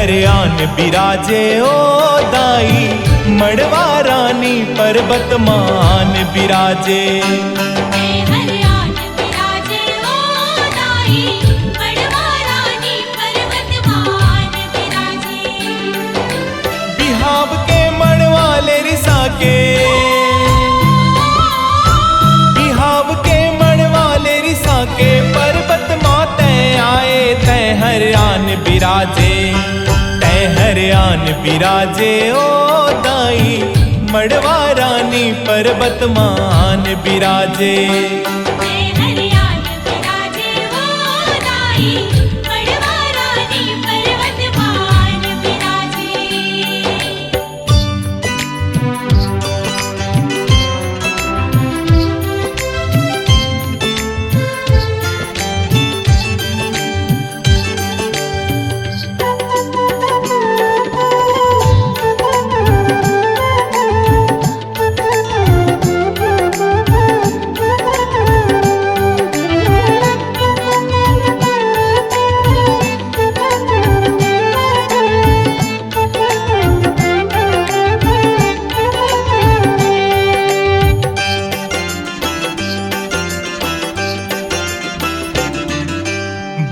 हरियान बिराजे ओ दाई, मड़वा रानी पर्वत मान बिराजे। बिहाव के मड़वाले रिसा के, बिहाव के मड़वाले रिसा के, पर्वत माते आए तै हरियान बिराजे। तै हरियान बिराजे ओ दाई, मड़वा रानी पर्वत मान बिराजे।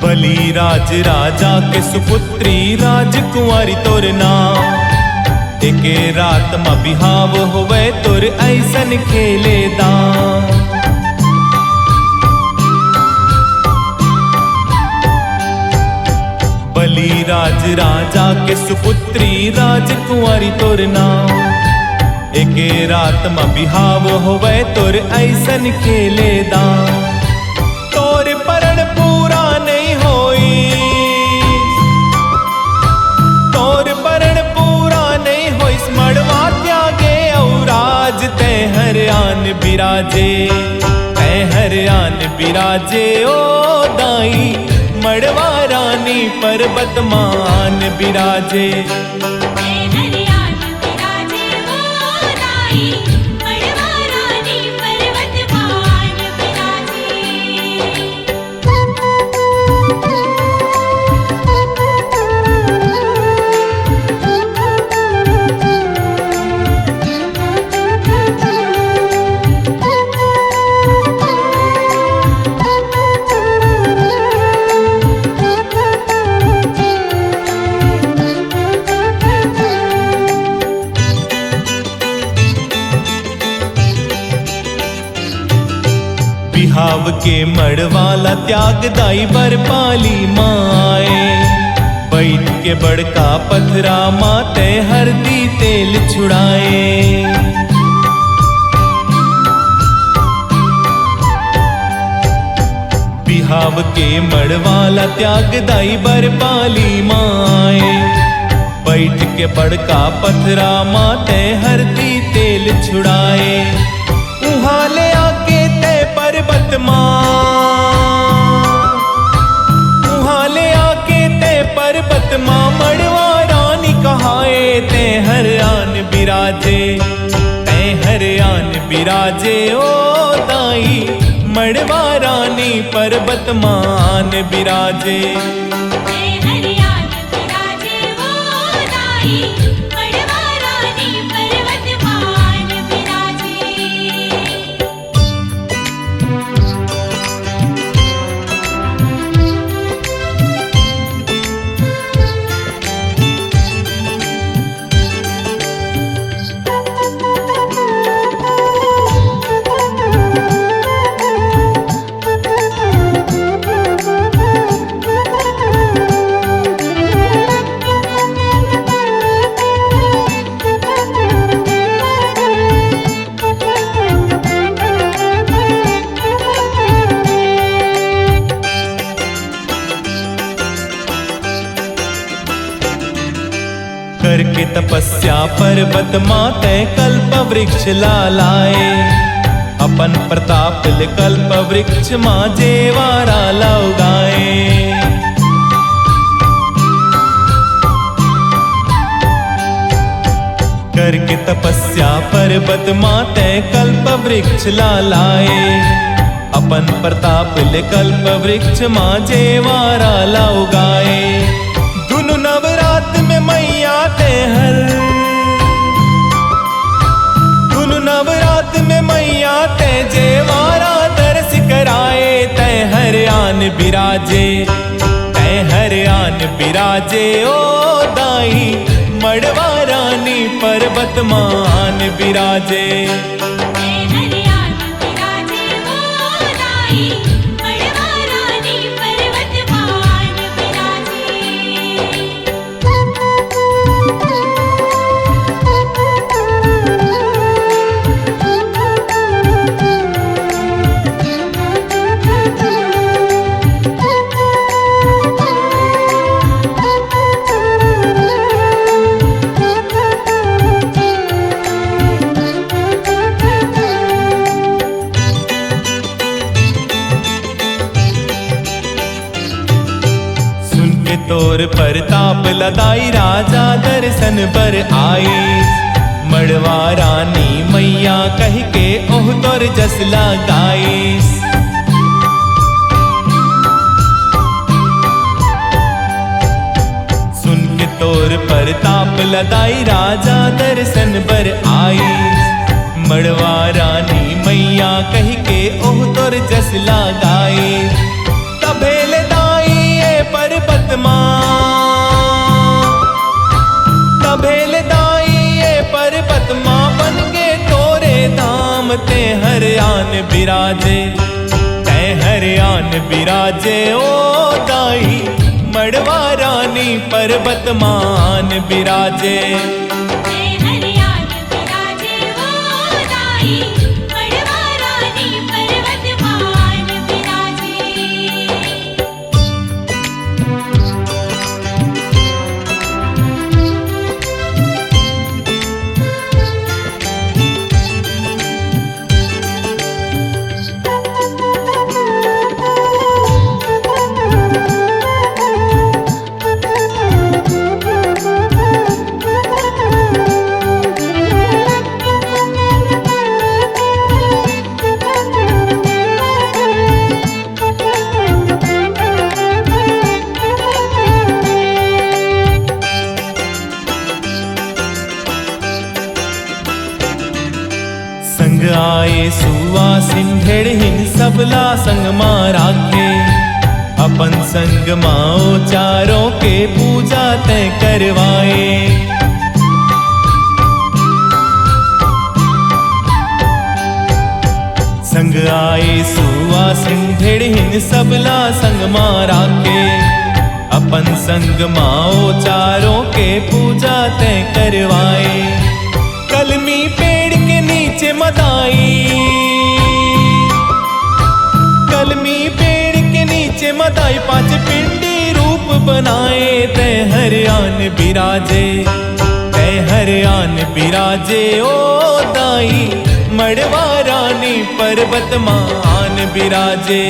बलि राज राजा के सुपुत्री राजकुंवारी तोर नाम। एके रात मा बिहाव होवे तोर ऐसन खेले दाम। बलि राज राजा के सुपुत्री राजकुंवारी तोर नाम। एके रात मा बिहाव होवे तोर ऐसन खेले दाम। तोर परण पूरा नहीं होई, तोर परण पूरा नहीं होई, मड़वा त्यागे औराज तै हरियान बिराजे। तै हरियान बिराजे ओ दाई, मड़वा रानी पर्वत मान बिराजे। बिहाव के मड़वाला त्याग दाई बर पाली माए। बैठ के बड़का पथरा माते हरदी तेल छुड़ाए। बिहाव के मड़वाला त्याग दाई बर पाली माए। बैठ के बड़का पथरा माते हरदी तेल छुड़ाए। उहाँ ले आके ते पर्वत माँ, उहाँ ले आके ते पर्वत माँ, मड़वा रानी कहाए ते हरियान बिराजे। ते हरियान बिराजे ओ दाई, मड़वा रानी पर्वत मान बिराजे। करके तपस्या पर्वत माते कल्प वृक्ष लाए। अपन प्रताप ले कल्प वृक्ष माँ जेवारा लौगाए। करके तपस्या पर्वत माते कल्प वृक्ष लाए। अपन प्रताप ले कल्प वृक्ष माँ जेवारा लौगाए। दुनु नवरात बिराजे, तै हर आन बिराजे ओ दाई, मड़वा रानी पर्वत मान बिराजे। तोर प्रताप लदाई राजा दर्शन पर आए, मड़वा रानी मैया कह के ओह तोर जस लगाए। सुन के तोर प्रताप लदाई राजा दर्शन पर आए, मड़वा रानी मैया कह के ओह तोर जस लगाए। तभेल दाई पर्वत माँ, तभेल दाई ये पर्वत माँ बन के तोरे धाम ते हर आन बिराजे, तै हर आन बिराजे ओ दाई, मड़वा रानी पर्वत मान बिराजे। संग आए सुआ सिंधेड़ हिन सबला संग माँ राखे, अपन संग माओ चारों के पूजा तय करवाए। संग आए सुआ सिंधेड़ हिन सबला संग माँ राखे, अपन संग माओ चारों के पूजा तय करवाए। कलमी पेड़ के नीचे मदाई, कलमी पेड़ के नीचे मदाई, पांच पिंडी रूप बनाए। तय हर आन बिराजे, तय हर आन बिराजे ओ दाई, मड़वा रानी पर्वत मान बिराजे।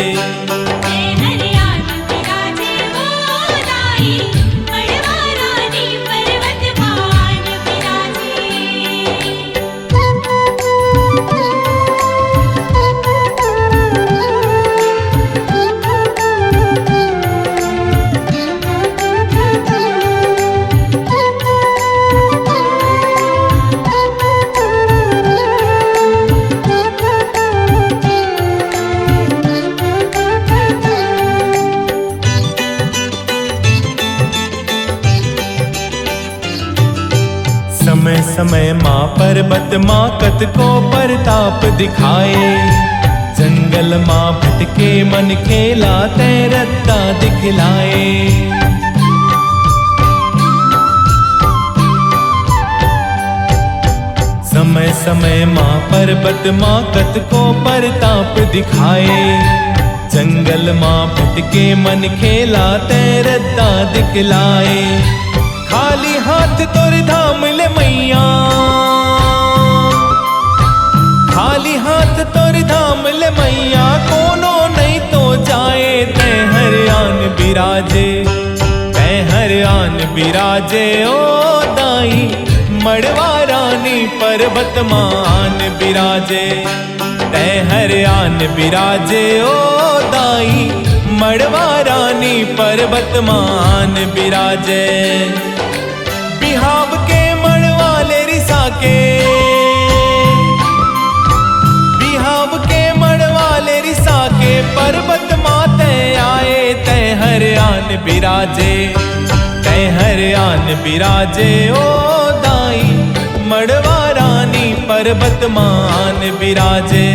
समय समय माँ पर्वत माँ कत को प्रताप दिखाए, जंगल माँ भटके मन खेला तय रत्ता दिखलाए। समय समय माँ पर्वत माँ कत को प्रताप दिखाए, जंगल माँ भटके मन खेला तय रत्ता दिखलाए। खाली हाथ तोर धाम ले मैया, खाली हाथ तोर धाम ले मैया, कोनो नहीं तो जाए। तय हर आन बिराजे, तय हर आन बिराजे ओ दाई, मड़वा रानी पर्वत मान बिराजे। तय हर आन बिराजे ओ दाई, मड़वा रानी पर्वत मान बिराजे। बिहाव के मड़वाले रिसा के, बिहाव के मड़वाले रिसा के, पर्वत माते आए। तय हर आन बिराजे, तय हर आन बिराजे ओ दाई, मड़वा रानी पर्वत मान बिराजे।